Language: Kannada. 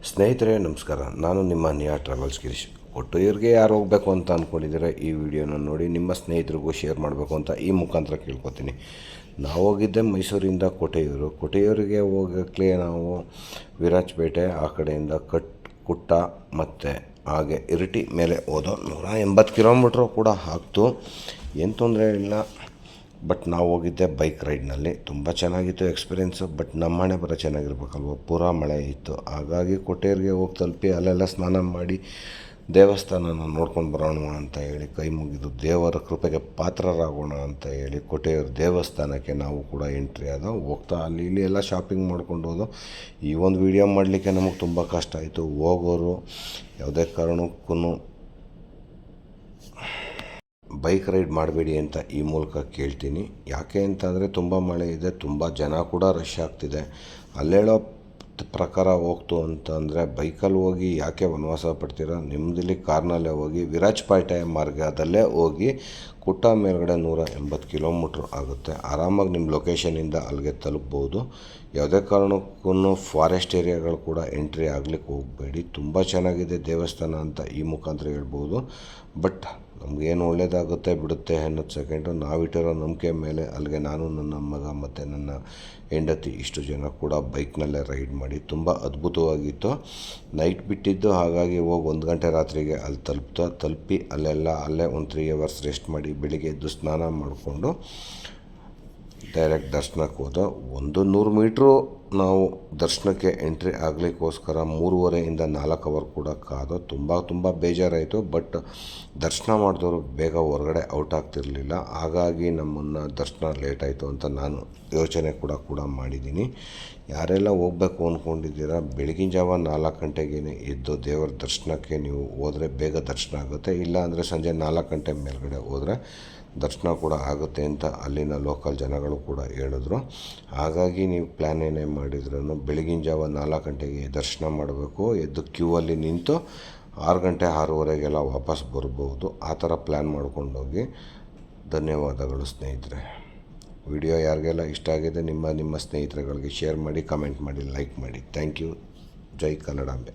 ಸ್ನೇಹಿತರೆ ನಮಸ್ಕಾರ. ನಾನು ನಿಮ್ಮ ನಿಯಾ ಟ್ರಾವೆಲ್ಸ್ ಗಿರೀಶ್. ಕೊಟ್ಟೂರಿಗೆ ಯಾರು ಹೋಗಬೇಕು ಅಂತ ಅಂದ್ಕೊಂಡಿದ್ದೀರ ಈ ವಿಡಿಯೋನ ನೋಡಿ ನಿಮ್ಮ ಸ್ನೇಹಿತರಿಗೂ ಶೇರ್ ಮಾಡಬೇಕು ಅಂತ ಈ ಮುಖಾಂತರ ಕೇಳ್ಕೊತೀನಿ. ನಾವು ಹೋಗಿದ್ದೆ ಮೈಸೂರಿಂದ ಕೊಟ್ಟೂರಿಗೆ ಹೋಗೋಕ್ಕೆ ನಾವು ವಿರಾಜಪೇಟೆ ಆ ಕಡೆಯಿಂದ ಕುಟ್ಟ ಮತ್ತು ಹಾಗೆ ಇರಿಟಿ ಮೇಲೆ ಹೋದೋ 180 ಕಿಲೋಮೀಟ್ರು ಕೂಡ ಆಗ್ತು. ಏನು ತೊಂದರೆ ಇಲ್ಲ. ಬಟ್ ನಾವು ಹೋಗಿದ್ದೆ ಬೈಕ್ ರೈಡ್ನಲ್ಲಿ. ತುಂಬ ಚೆನ್ನಾಗಿತ್ತು ಎಕ್ಸ್ಪೀರಿಯೆನ್ಸು. ಬಟ್ ನಮ್ಮ ಹಣೆ ಬರೋ ಚೆನ್ನಾಗಿರ್ಬೇಕಲ್ವ, ಪೂರಾ ಮಳೆ ಇತ್ತು. ಹಾಗಾಗಿ ಕೊಟ್ಟೂರಿಗೆ ಹೋಗಿ ತಲುಪಿ ಅಲ್ಲೆಲ್ಲ ಸ್ನಾನ ಮಾಡಿ ದೇವಸ್ಥಾನನ ನೋಡ್ಕೊಂಡು ಬರೋಣ ಅಂತ ಹೇಳಿ ಕೈ ಮುಗಿದು ದೇವರ ಕೃಪೆಗೆ ಪಾತ್ರರಾಗೋಣ ಅಂತ ಹೇಳಿ ಕೊಟ್ಟೂರು ದೇವಸ್ಥಾನಕ್ಕೆ ನಾವು ಕೂಡ ಎಂಟ್ರಿ ಆದ. ಹೋಗ್ತಾ ಅಲ್ಲಿ ಇಲ್ಲಿ ಎಲ್ಲ ಶಾಪಿಂಗ್ ಮಾಡ್ಕೊಂಡು ಹೋದೋ. ಈ ಒಂದು ವಿಡಿಯೋ ಮಾಡಲಿಕ್ಕೆ ನಮಗೆ ತುಂಬ ಕಷ್ಟ ಆಯಿತು. ಹೋಗೋರು ಯಾವುದೇ ಕಾರಣಕ್ಕೂ ಬೈಕ್ ರೈಡ್ ಮಾಡಬೇಡಿ ಅಂತ ಈ ಮೂಲಕ ಕೇಳ್ತೀನಿ. ಯಾಕೆ ಅಂತಂದರೆ ತುಂಬ ಮಳೆ ಇದೆ, ತುಂಬ ಜನ ಕೂಡ ರಶ್ ಆಗ್ತಿದೆ. ಅಲ್ಲೇಳೋ ಪ್ರಕಾರ ಹೋಗ್ತು ಅಂತಂದರೆ ಬೈಕಲ್ಲಿ ಹೋಗಿ ಯಾಕೆ ವನವಾಸ ಪಡ್ತೀರ, ನಿಮ್ಮದಿಲ್ಲಿ ಕಾರ್ನಲ್ಲೇ ಹೋಗಿ ವಿರಾಜಪೇಟೆ ಮಾರ್ಗದಲ್ಲೇ ಹೋಗಿ ಕುಟ್ಟ ಮೇಲ್ಗಡೆ 180 ಕಿಲೋಮೀಟ್ರ್ ಆಗುತ್ತೆ. ಆರಾಮಾಗಿ ನಿಮ್ಮ ಲೊಕೇಶನಿಂದ ಅಲ್ಲಿಗೆ ತಲುಪ್ಬೋದು. ಯಾವುದೇ ಕಾರಣಕ್ಕೂ ಫಾರೆಸ್ಟ್ ಏರಿಯಾಗಳು ಕೂಡ ಎಂಟ್ರಿ ಆಗಲಿಕ್ಕೆ ಹೋಗಬೇಡಿ. ತುಂಬ ಚೆನ್ನಾಗಿದೆ ದೇವಸ್ಥಾನ ಅಂತ ಈ ಮುಖಾಂತರ ಹೇಳ್ಬೋದು. ಬಟ್ ನಮಗೇನು ಒಳ್ಳೆಯದಾಗುತ್ತೆ ಬಿಡುತ್ತೆ ಅನ್ನೋದು ಸೆಕೆಂಡು. ನಾವಿಟ್ಟಿರೋ ನಂಬಿಕೆ ಮೇಲೆ ಅಲ್ಲಿಗೆ ನಾನು, ನನ್ನ ಮಗ ಮತ್ತು ನನ್ನ ಹೆಂಡತಿ ಇಷ್ಟು ಜನ ಕೂಡ ಬೈಕ್ನಲ್ಲೇ ರೈಡ್ ಮಾಡಿ ತುಂಬ ಅದ್ಭುತವಾಗಿತ್ತು. ನೈಟ್ ಬಿಟ್ಟಿದ್ದು, ಹಾಗಾಗಿ ಹೋಗಿ 1 ಗಂಟೆ ರಾತ್ರಿಗೆ ಅಲ್ಲಿ ತಲುಪಿ ಅಲ್ಲೇ ಒಂದು 3 ಅವರ್ಸ್ ರೆಸ್ಟ್ ಮಾಡಿ ಬೆಳಿಗ್ಗೆ ಎದ್ದು ಸ್ನಾನ ಮಾಡಿಕೊಂಡು ಡೈರೆಕ್ಟ್ ದರ್ಶನಕ್ಕೆ ಹೋದೋ. 100 ಮೀಟ್ರು ನಾವು ದರ್ಶನಕ್ಕೆ ಎಂಟ್ರಿ ಆಗಲಿಕ್ಕೋಸ್ಕರ 3:30 4 ಅವರ್ ಕೂಡ ಕಾದೋ. ತುಂಬ ಬೇಜಾರಾಯಿತು. ಬಟ್ ದರ್ಶನ ಮಾಡಿದವರು ಬೇಗ ಹೊರಗಡೆ ಔಟ್ ಆಗ್ತಿರಲಿಲ್ಲ. ಹಾಗಾಗಿ ನಮ್ಮನ್ನು ದರ್ಶನ ಲೇಟ್ ಆಯಿತು ಅಂತ ನಾನು ಯೋಚನೆ ಕೂಡ ಮಾಡಿದ್ದೀನಿ. ಯಾರೆಲ್ಲ ಹೋಗಬೇಕು ಅಂದ್ಕೊಂಡಿದ್ದೀರ, ಬೆಳಗಿನ ಜಾವ 4 ಗಂಟೆಗೇ ಎದ್ದು ದೇವರ ದರ್ಶನಕ್ಕೆ ನೀವು ಹೋದರೆ ಬೇಗ ದರ್ಶನ ಆಗುತ್ತೆ. ಇಲ್ಲ ಅಂದರೆ ಸಂಜೆ 4 ಗಂಟೆ ಮೇಲ್ಗಡೆ ಹೋದರೆ ದರ್ಶನ ಕೂಡ ಆಗುತ್ತೆ ಅಂತ ಅಲ್ಲಿನ ಲೋಕಲ್ ಜನಗಳು ಕೂಡ ಹೇಳಿದ್ರು. ಹಾಗಾಗಿ ನೀವು ಪ್ಲ್ಯಾನ್ ಏನೇ ಮಾಡಿದ್ರೂ ಬೆಳಗಿನ ಜಾವ 4 ಗಂಟೆಗೆ ದರ್ಶನ ಮಾಡಬೇಕು. ಎದ್ದು ಕ್ಯೂವಲ್ಲಿ ನಿಂತು 6 ಗಂಟೆ 6:15 ವಾಪಸ್ ಬರ್ಬೋದು. ಆ ಥರ ಪ್ಲ್ಯಾನ್ ಮಾಡ್ಕೊಂಡೋಗಿ. ಧನ್ಯವಾದಗಳು ಸ್ನೇಹಿತರೆ. ವಿಡಿಯೋ ಯಾರಿಗೆಲ್ಲ ಇಷ್ಟ ಆಗಿದೆ ನಿಮ್ಮ ಸ್ನೇಹಿತರುಗಳಿಗೆ ಶೇರ್ ಮಾಡಿ, ಕಮೆಂಟ್ ಮಾಡಿ, ಲೈಕ್ ಮಾಡಿ. Thank you. ಜೈ ಕನ್ನಡಾಂಬೆ.